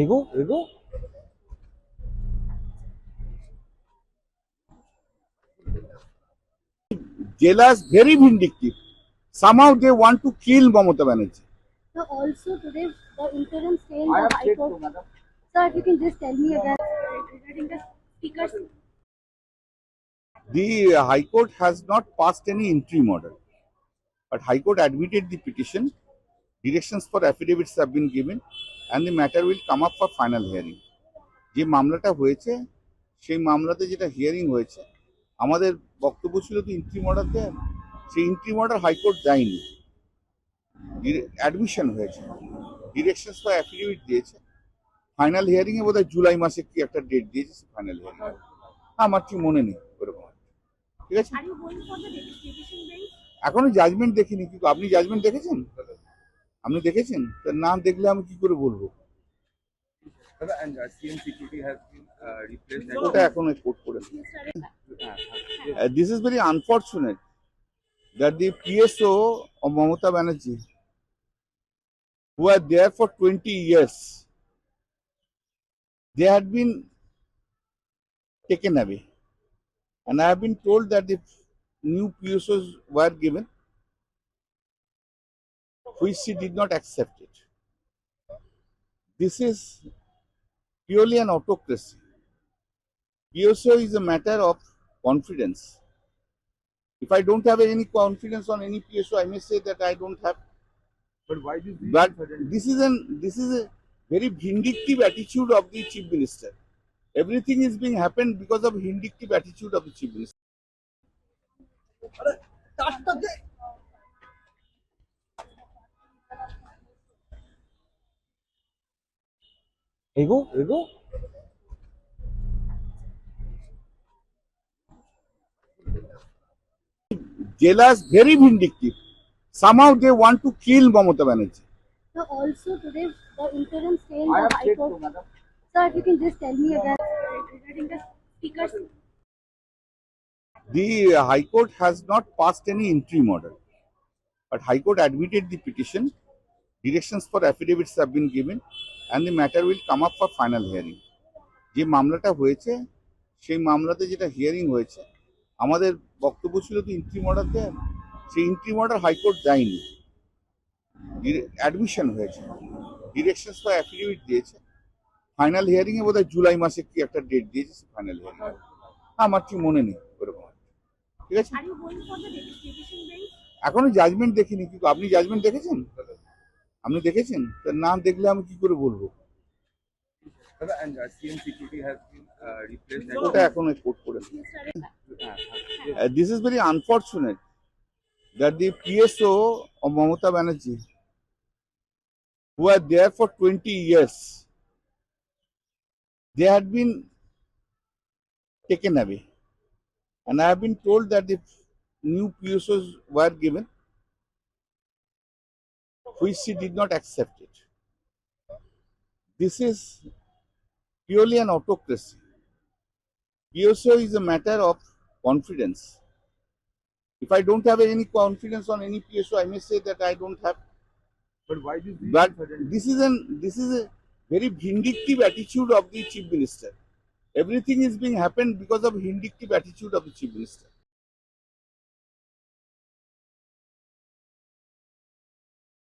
এগো এগো Jealous, very vindictive. Somehow they want to kill Mamata Banerjee. So also today the interim stay in the High Court. Sir, if you can just tell me again regarding the speakers. The High Court has not passed any interim order, but High Court admitted the petition. Directions for affidavits have been given, and the matter will come up for final hearing. যে মামলাটা হয়েছে সেই মামলাতে যেটা hearing হয়েছে আমাদের বক্তব্য ছিল তো ইন্ট্রিম অর্ডার দেয়, সেই ইন্ট্রিম অর্ডার হাইকোর্ট দেয়নি, অ্যাডমিশন হয়েছে, ডিরেকশনস ফর অ্যাফিডেভিট দিয়েছে। ফাইনাল হিয়ারিং এ বোধহয় জুলাই মাসে কি একটা ডেট দিয়েছে, ফাইনাল হিয়ারিং আমার ঠিক মনে নেই ওরকম। ঠিক আছে, এখনো জাজমেন্ট দেখিনি। কি আপনি জাজমেন্ট দেখেছেন? আপনি দেখেছেন? না দেখলে আমি কি করে বলবো? ওটা এখনো কোর্ট করেছে। This is very unfortunate that the PSO of Mamata Banerjee, who are there for 20 years, they had been taken away. And I have been told that the new PSOs were given, which she did not accept it. This is purely an autocracy. PSO is a matter of confidence. If I don't have any confidence on any PSO, I may say that I don't have. But why this? But this is a very vindictive attitude of the chief minister. Everything is being happened because of vindictive attitude of the chief minister. এগো এগো Jealous, very vindictive. Somehow they want to kill Mamata Banerjee. So also today the interim stay in the High Court. Sir, if you can just tell me again regarding the speakers. The High Court has not passed any interim order, but High Court admitted the petition. Directions for affidavits have been given, and the matter will come up for final hearing. যে মামলাটা হয়েছে সেই মামলাতে যেটা hearing হয়েছে আমাদের বক্তব্য ছিল তো ইন্ট্রিম অর্ডার দেয়, সেই ইন্ট্রিম অর্ডার হাইকোর্ট দেয়নি, অ্যাডমিশন হয়েছে, ডিরেকশনস ফর অ্যাফিডেভিট দিয়েছে। ফাইনাল হিয়ারিং এ বোধহয় জুলাই মাসে কি একটা ডেট দিয়েছে, ফাইনাল হিয়ারিং আমার ঠিক মনে নেই ওরকম। ঠিক আছে, এখনো জাজমেন্ট দেখিনি। কি আপনি জাজমেন্ট দেখেছেন? আপনি দেখেছেন? না দেখলে আমি কি করে বলবো? ওটা এখনো কোর্ট করেছে। This is very unfortunate that the PSO of Mamata Banerjee, who are there for 20 years, they had been taken away. And I have been told that the new PSOs were given, which she did not accept it. This is purely an autocracy. PSO is a matter of confidence. If I don't have any confidence on any PSO, I may say that I don't have. But why this? But this is a very vindictive attitude of the chief minister. Everything is being happened because of vindictive attitude of the chief minister.